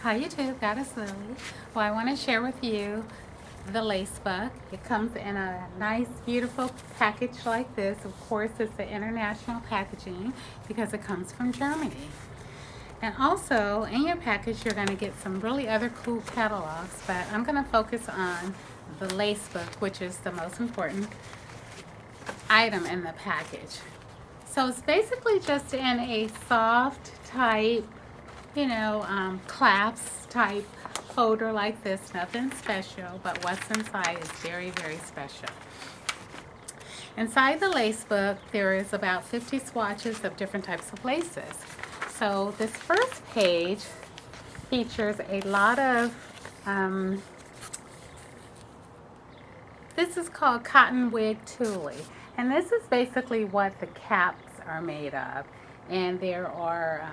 Hi YouTube, Goddess Lily. Well, I want to share with you the lace book. It comes in a nice, beautiful package like this. Of course, it's the international packaging because it comes from Germany. And also, in your package, you're going to get some really other cool catalogs, but I'm going to focus on the lace book, which is the most important item in the package. So it's basically just in a soft type, clasp type folder like this. Nothing special, but what's inside is very, very special. Inside the lace book, there is about 50 swatches of different types of laces. So this first page features a lot of, this is called cotton wig tulle. And this is basically what the caps are made of. And there are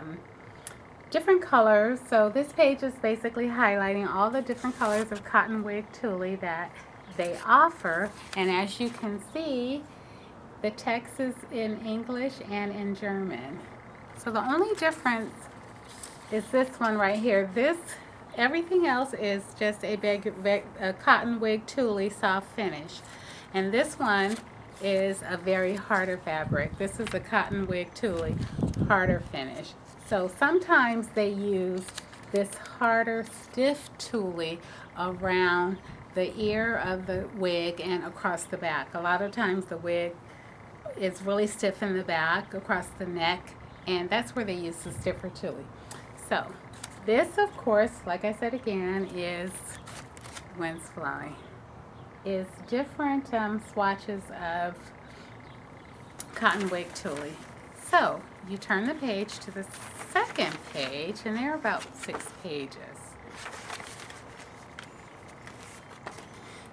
different colors. So this page is basically highlighting all the different colors of cotton wig tulle that they offer. And as you can see, the text is in English and in German. So the only difference is this one right here. Everything else is just a cotton wig tulle soft finish. And this one is a very harder fabric. This is a cotton wig tulle harder finish. So sometimes they use this harder stiff tulle around the ear of the wig and across the back. A lot of times the wig is really stiff in the back across the neck, and that's where they use the stiffer tulle. So this, of course, like I said again, is wind's flowing. Is different swatches of cotton wig tulle. So you turn the page to the second page, and there are about 6 pages.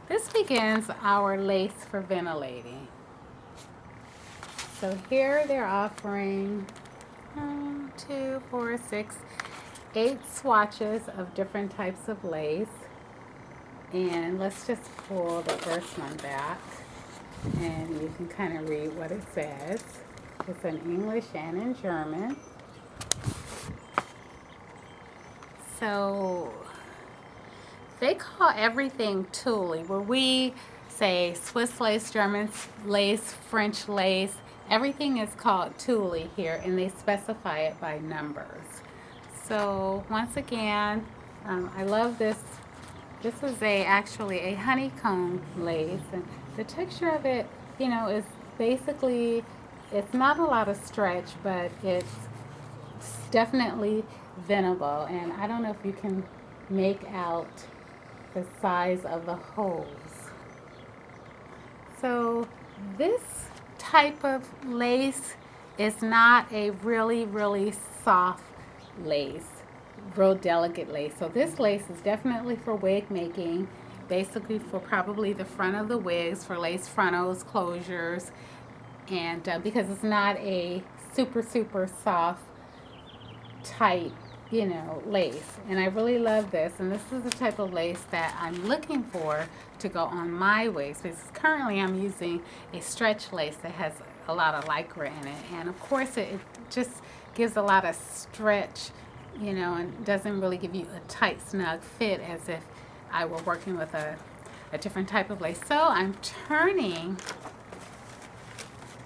This begins our lace for ventilating. So here they're offering 2, 4, 6, 8 swatches of different types of lace. And let's just pull the first one back, and you can kind of read what it says. It's in English and in German. So they call everything tulle. Where we say Swiss lace, German lace, French lace, everything is called tulle here, and they specify it by numbers. So once again, I love this. This is actually a honeycomb lace, and the texture of it, is basically, it's not a lot of stretch, but it's definitely bendable. And I don't know if you can make out the size of the holes. So this type of lace is not a really, really soft lace. Real delicate lace. So this lace is definitely for wig making, basically for probably the front of the wigs, for lace frontals, closures, and because it's not a super soft tight lace. And I really love this, and this is the type of lace that I'm looking for to go on my wigs, because currently I'm using a stretch lace that has a lot of lycra in it, and of course it just gives a lot of stretch, and doesn't really give you a tight, snug fit as if I were working with a different type of lace. So I'm turning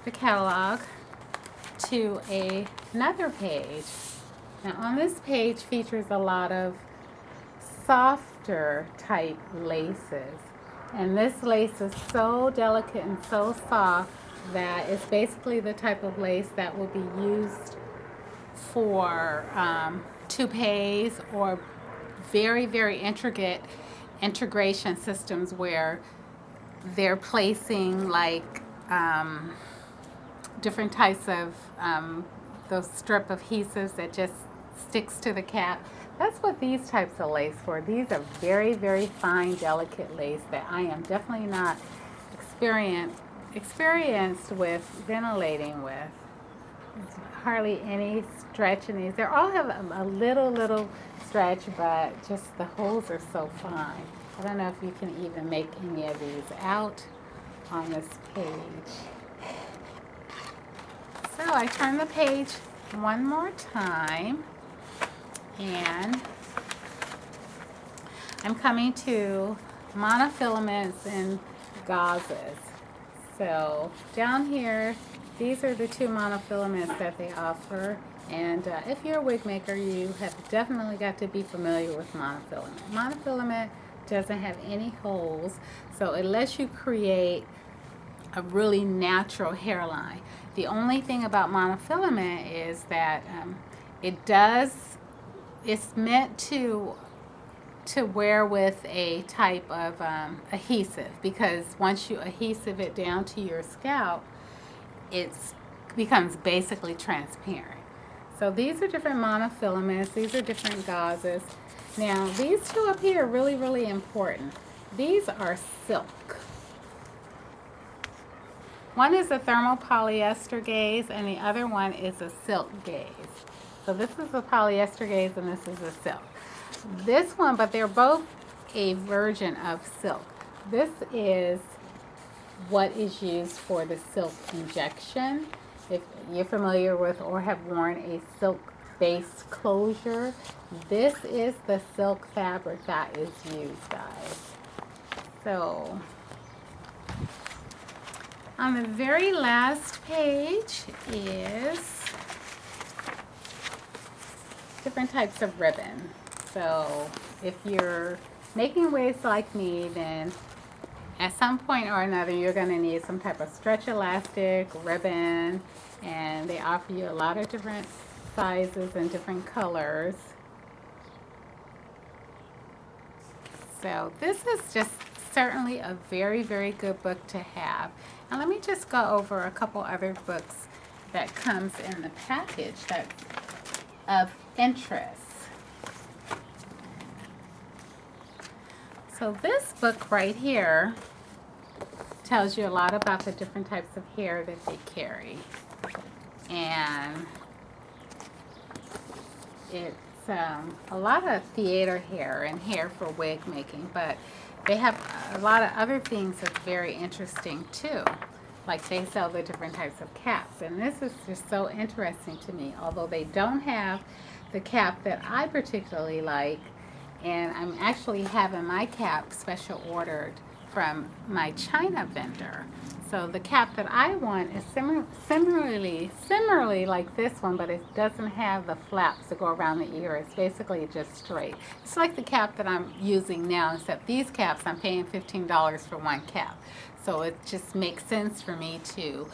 the catalog to another page. Now on this page features a lot of softer type laces. And this lace is so delicate and so soft that it's basically the type of lace that will be used for toupees or very, very intricate integration systems where they're placing like different types of those strip adhesives that just sticks to the cap. That's what these types of lace for. These are very, very fine, delicate lace that I am definitely not experienced with ventilating with. There's hardly any stretch in these. They all have a little stretch, but just the holes are so fine. I don't know if you can even make any of these out on this page. So I turn the page one more time, and I'm coming to monofilaments and gauzes. So down here, these are the two monofilaments that they offer. And if you're a wig maker, you have definitely got to be familiar with monofilament. Monofilament doesn't have any holes, so it lets you create a really natural hairline. The only thing about monofilament is that it's meant to wear with a type of adhesive, because once you adhesive it down to your scalp, it becomes basically transparent. So these are different monofilaments, these are different gauzes. Now these two up here are really, really important. These are silk. One is a thermal polyester gauze and the other one is a silk gauze. So this is a polyester gauze and this is a silk. This one, but they're both a version of silk. This is what is used for the silk injection. If you're familiar with or have worn a silk base closure, this is the silk fabric that is used, guys. So on the very last page is different types of ribbon. So if you're making wigs like me, then at some point or another you're going to need some type of stretch elastic, ribbon, and they offer you a lot of different sizes and different colors. So this is just certainly a very, very good book to have. And let me just go over a couple other books that comes in the package that's of interest. So this book right here tells you a lot about the different types of hair that they carry. And it's a lot of theater hair and hair for wig making, but they have a lot of other things that's very interesting too. Like they sell the different types of caps, and this is just so interesting to me, although they don't have the cap that I particularly like. And I'm actually having my cap special ordered from my China vendor. So the cap that I want is similarly like this one, but it doesn't have the flaps that go around the ear. It's basically just straight. It's like the cap that I'm using now, except these caps I'm paying $15 for one cap. So it just makes sense for me to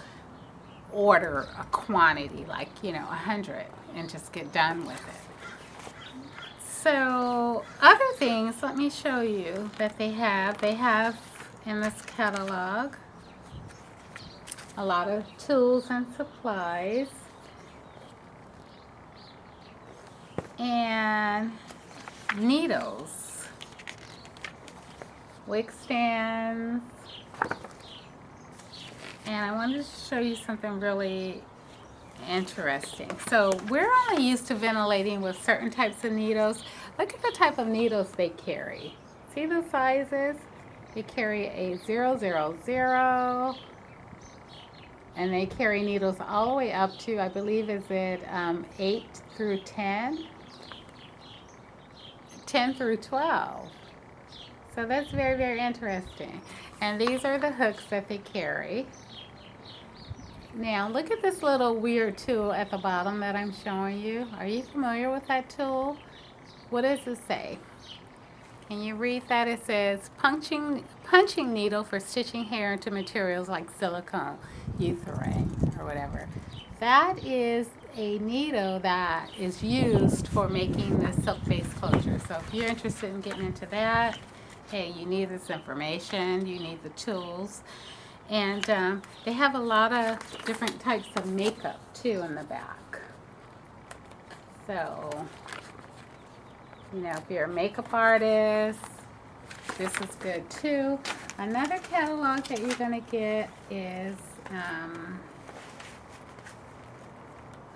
order a quantity, like, 100, and just get done with it. So other things, let me show you that they have. They have in this catalog a lot of tools and supplies and needles, wig stands, and I wanted to show you something really interesting. So we're only used to ventilating with certain types of needles. Look at the type of needles they carry. See the sizes? They carry a 000, and they carry needles all the way up to, I believe, is it 8 through 10? 10 through 12. So that's very, very interesting. And these are the hooks that they carry. Now look at this little weird tool at the bottom that I'm showing you. Are you familiar with that tool? What does it say? Can you read that? It says punching needle for stitching hair into materials like silicone, urethane, or whatever. That is a needle that is used for making the silk base closure. So if you're interested in getting into that, hey, you need this information, you need the tools. And they have a lot of different types of makeup too in the back. So, if you're a makeup artist, this is good too. Another catalog that you're going to get is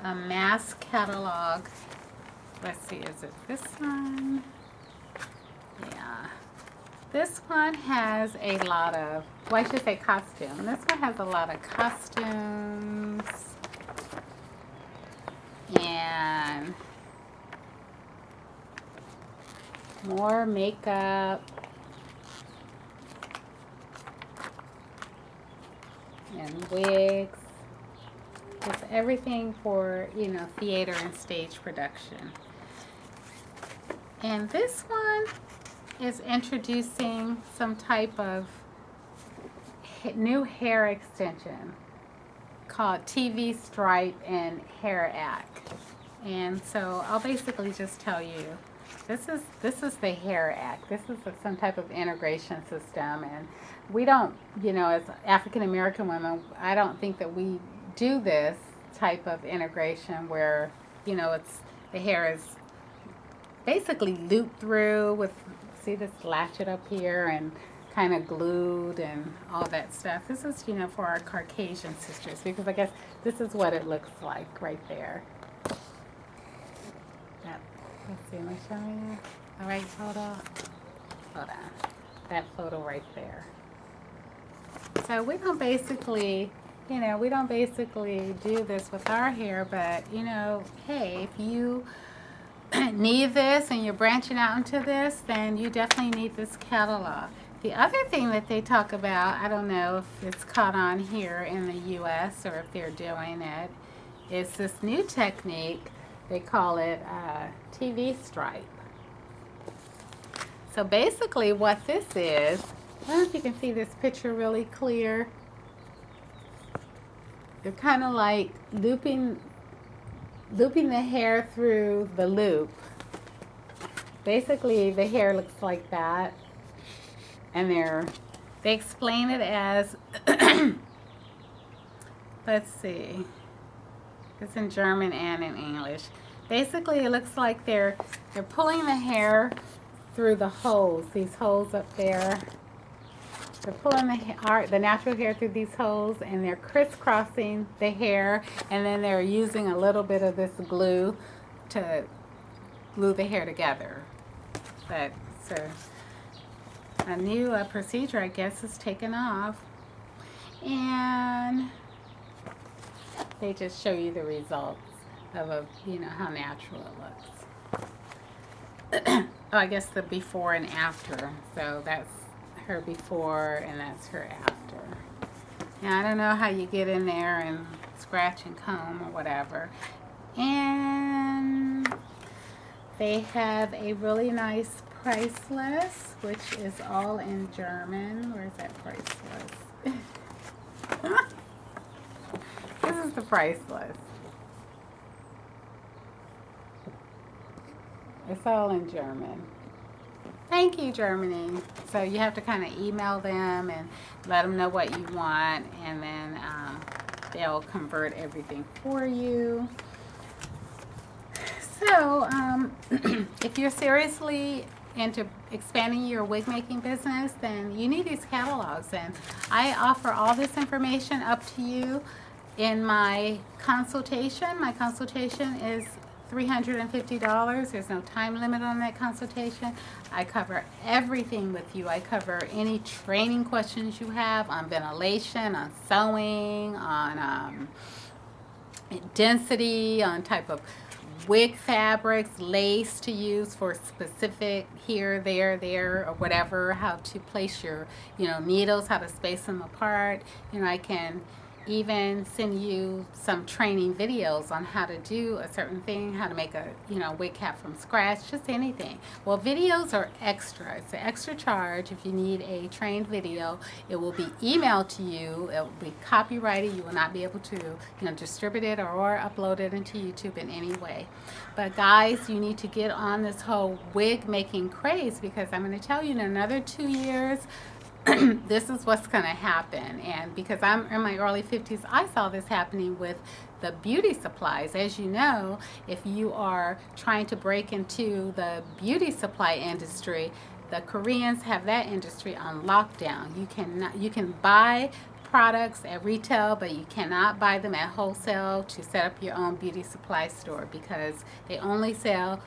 a mask catalog. Let's see, is it this one? Yeah. This one has a lot of, well, I should say costume. This one has a lot of costumes and more makeup and wigs. It's everything for, you know, theater and stage production. And this one is introducing some type of new hair extension called TV stripe and hair act. And so I'll basically just tell you, this is the hair act. This is some type of integration system, and we don't, you know, as African American women, I don't think that we do this type of integration where, you know, it's the hair is basically looped through with, see this latchet up here and kind of glued and all that stuff. This is, you know, for our Caucasian sisters, because I guess this is what it looks like right there. That, let's see, am I showing you the right photo? Hold on. That photo right there. So we don't basically, you know, we don't basically do this with our hair, but, you know, hey, if you need this and you're branching out into this, then you definitely need this catalog. The other thing that they talk about, I don't know if it's caught on here in the US or if they're doing it, is this new technique. They call it TV stripe. So basically what this is, I don't know if you can see this picture really clear. They're kind of like looping the hair through the loop. Basically the hair looks like that, and they explain it as let's see, it's in German and in English. Basically it looks like they're pulling the hair through the holes, these holes up there. They're pulling the natural hair through these holes, and they're crisscrossing the hair, and then they're using a little bit of this glue to glue the hair together. But so a new procedure, I guess, is taken off, and they just show you the results of you know, how natural it looks. Oh, I guess the before and after. So that's her before and that's her after. Now I don't know how you get in there and scratch and comb or whatever. And they have a really nice price list, which is all in German. Where's that price list? This is the price list. It's all in German. Thank you, Germany. So you have to kind of email them and let them know what you want, and then they'll convert everything for you. So if you're seriously into expanding your wig making business, then you need these catalogs, and I offer all this information up to you in my consultation. My consultation is $350. There's no time limit on that consultation. I cover everything with you. I cover any training questions you have on ventilation, on sewing, on density, on type of wig fabrics, lace to use for specific here, there, or whatever, how to place your, you know, needles, how to space them apart. You know, I can even send you some training videos on how to do a certain thing, how to make a, you know, wig cap from scratch, just anything. Well, videos are extra. It's an extra charge. If you need a trained video, it will be emailed to you. It will be copyrighted. You will not be able to, you know, distribute it or upload it into YouTube in any way. But guys, you need to get on this whole wig making craze, because I'm going to tell you, in another 2 years, this is what's going to happen. And because I'm in my early 50s, I saw this happening with the beauty supplies. As you know, if you are trying to break into the beauty supply industry, the Koreans have that industry on lockdown. You can buy products at retail, but you cannot buy them at wholesale to set up your own beauty supply store, because they only sell,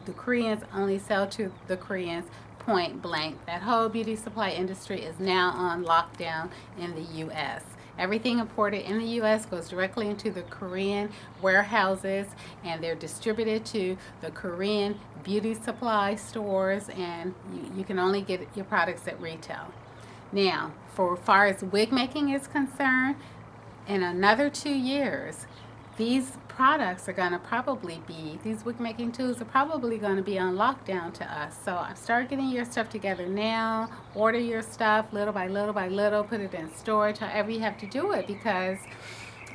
the Koreans only sell to the Koreans, point blank. That whole beauty supply industry is now on lockdown in the US. Everything imported in the U.S. goes directly into the Korean warehouses, and they're distributed to the Korean beauty supply stores, and you can only get your products at retail. Now, for far as wig making is concerned, in another 2 years, these products are going to probably be, these wig making tools are probably going to be on lockdown to us. So start getting your stuff together now, order your stuff little by little by little, put it in storage, however you have to do it, because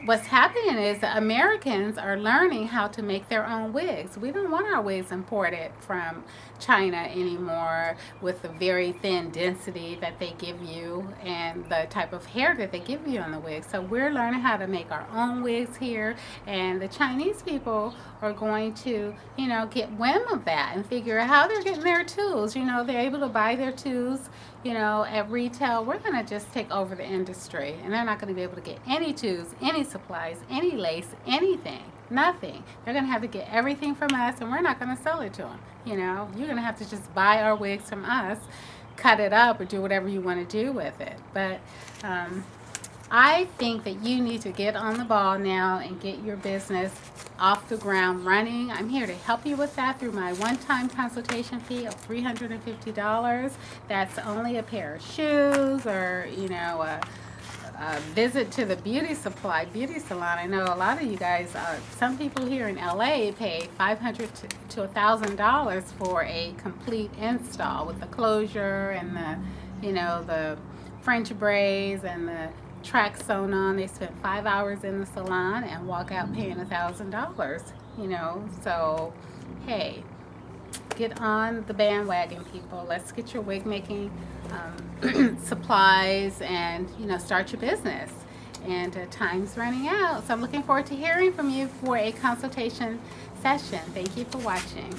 what's happening is that Americans are learning how to make their own wigs. We don't want our wigs imported from China anymore with the very thin density that they give you and the type of hair that they give you on the wig. So we're learning how to make our own wigs here, and the Chinese people are going to, you know, get whim of that and figure out how they're getting their tools. You know, they're able to buy their tools, you know, at retail. We're going to just take over the industry, and they're not going to be able to get any tools, any supplies, any lace, anything, nothing. They're going to have to get everything from us, and we're not going to sell it to them. You know, you're going to have to just buy our wigs from us, cut it up, or do whatever you want to do with it. But I think that you need to get on the ball now and get your business off the ground running. I'm here to help you with that through my one-time consultation fee of $350. That's only a pair of shoes, or, you know, a visit to the beauty salon. I know a lot of you guys, some people here in LA pay $500 to $1,000 for a complete install with the closure and the, you know, the French braids and the track sewn on. They spent 5 hours in the salon and walk out paying $1,000, you know. So hey, get on the bandwagon, people. Let's get your wig making supplies and, you know, start your business. And time's running out, so I'm looking forward to hearing from you for a consultation session. Thank you for watching.